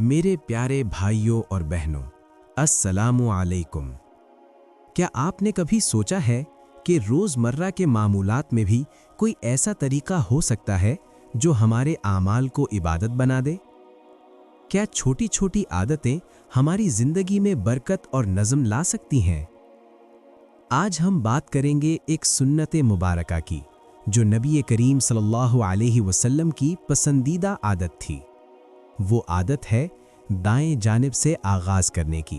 میرے پیارے بھائیوں اور بہنوں، السلام علیکم۔ کیا آپ نے کبھی سوچا ہے کہ روزمرہ کے معمولات میں بھی کوئی ایسا طریقہ ہو سکتا ہے جو ہمارے اعمال کو عبادت بنا دے؟ کیا چھوٹی چھوٹی عادتیں ہماری زندگی میں برکت اور نظم لا سکتی ہیں؟ آج ہم بات کریں گے ایک سنت مبارکہ کی، جو نبی کریم صلی اللہ علیہ وسلم کی پسندیدہ عادت تھی۔ وہ عادت ہے دائیں جانب سے آغاز کرنے کی۔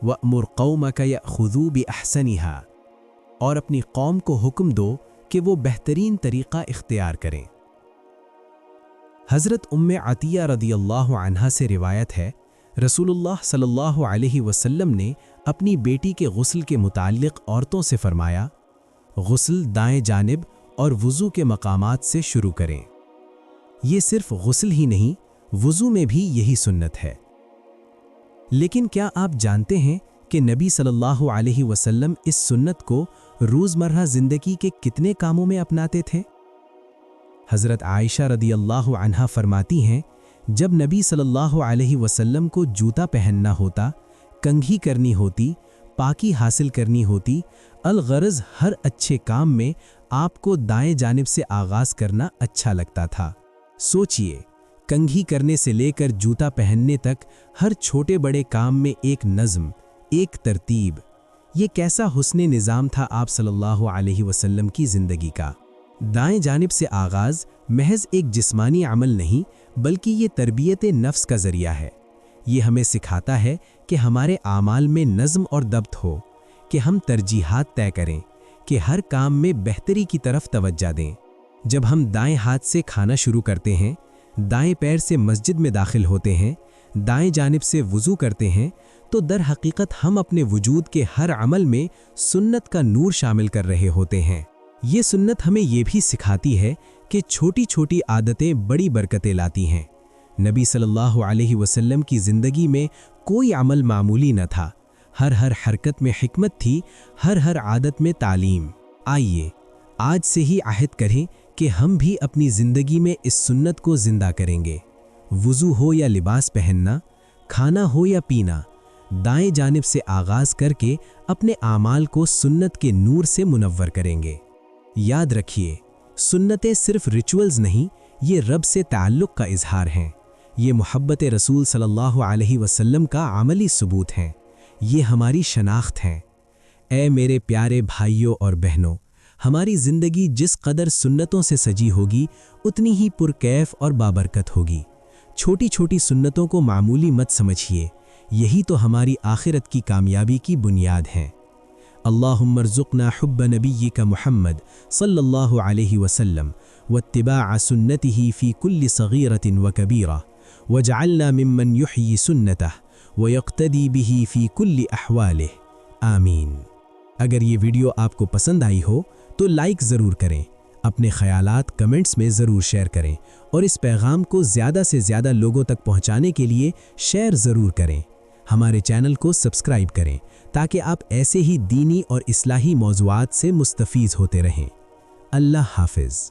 وَأْمُرْ قَوْمَكَ يَأْخُذُوا بِأَحْسَنِهَا، اور اپنی قوم کو حکم دو کہ وہ بہترین طریقہ اختیار کریں۔ حضرت عطیہ رضی اللہ عنہا سے روایت ہے، رسول اللہ صلی اللہ علیہ وسلم نے اپنی بیٹی کے غسل کے متعلق عورتوں سے فرمایا، غسل دائیں جانب اور وضو کے مقامات سے شروع کریں۔ یہ صرف غسل ہی نہیں، وضو میں بھی یہی سنت ہے۔ لیکن کیا آپ جانتے ہیں کہ نبی صلی اللہ علیہ وسلم اس سنت کو روزمرہ زندگی کے کتنے کاموں میں اپناتے تھے؟ حضرت عائشہ رضی اللہ عنہا فرماتی ہیں، جب نبی صلی اللہ علیہ وسلم کو جوتا پہننا ہوتا، کنگھی کرنی ہوتی، پاکی حاصل کرنی ہوتی، الغرض ہر اچھے کام میں آپ کو دائیں جانب سے آغاز کرنا اچھا لگتا تھا۔ سوچئے، کنگھی کرنے سے لے کر جوتا پہننے تک ہر چھوٹے بڑے کام میں ایک نظم، ایک ترتیب۔ یہ کیسا حسن نظام تھا آپ صلی اللہ علیہ وسلم کی زندگی کا۔ دائیں جانب سے آغاز محض ایک جسمانی عمل نہیں، بلکہ یہ تربیت نفس کا ذریعہ ہے۔ یہ ہمیں سکھاتا ہے کہ ہمارے اعمال میں نظم اور ضبط ہو، کہ ہم ترجیحات طے کریں، کہ ہر کام میں بہتری کی طرف توجہ دیں۔ جب ہم دائیں ہاتھ سے کھانا شروع کرتے ہیں، دائیں پیر سے مسجد میں داخل ہوتے ہیں، دائیں جانب سے وضو کرتے ہیں، تو در حقیقت ہم اپنے وجود کے ہر عمل میں سنت کا نور شامل کر رہے ہوتے ہیں۔ یہ سنت ہمیں یہ بھی سکھاتی ہے کہ چھوٹی چھوٹی عادتیں بڑی برکتیں لاتی ہیں۔ نبی صلی اللہ علیہ وسلم کی زندگی میں کوئی عمل معمولی نہ تھا، ہر حرکت میں حکمت تھی، ہر عادت میں تعلیم۔ آئیے آج سے ہی عہد کریں کہ ہم بھی اپنی زندگی میں اس سنت کو زندہ کریں گے۔ وضو ہو یا لباس پہننا، کھانا ہو یا پینا، دائیں جانب سے آغاز کر کے اپنے اعمال کو سنت کے نور سے منور کریں گے۔ یاد رکھیے، سنتیں صرف ریچولز نہیں، یہ رب سے تعلق کا اظہار ہیں۔ یہ محبت رسول صلی اللہ علیہ وسلم کا عملی ثبوت ہیں، یہ ہماری شناخت ہیں۔ اے میرے پیارے بھائیوں اور بہنوں، ہماری زندگی جس قدر سنتوں سے سجی ہوگی، اتنی ہی پرکیف اور بابرکت ہوگی۔ چھوٹی چھوٹی سنتوں کو معمولی مت سمجھیے، یہی تو ہماری آخرت کی کامیابی کی بنیاد ہیں۔ اللہم ارزقنا حب نبیک محمد صلی اللہ علیہ وسلم واتباع سنتہ فی کل صغیرۃ وکبیرہ، واجعلنا ممن یحیی سنتہ ویقتدی بہ فی کل احوالہ، آمین۔ اگر یہ ویڈیو آپ کو پسند آئی ہو تو لائک ضرور کریں، اپنے خیالات کمنٹس میں ضرور شیئر کریں، اور اس پیغام کو زیادہ سے زیادہ لوگوں تک پہنچانے کے لیے شیئر ضرور کریں۔ ہمارے چینل کو سبسکرائب کریں تاکہ آپ ایسے ہی دینی اور اصلاحی موضوعات سے مستفیض ہوتے رہیں۔ اللہ حافظ۔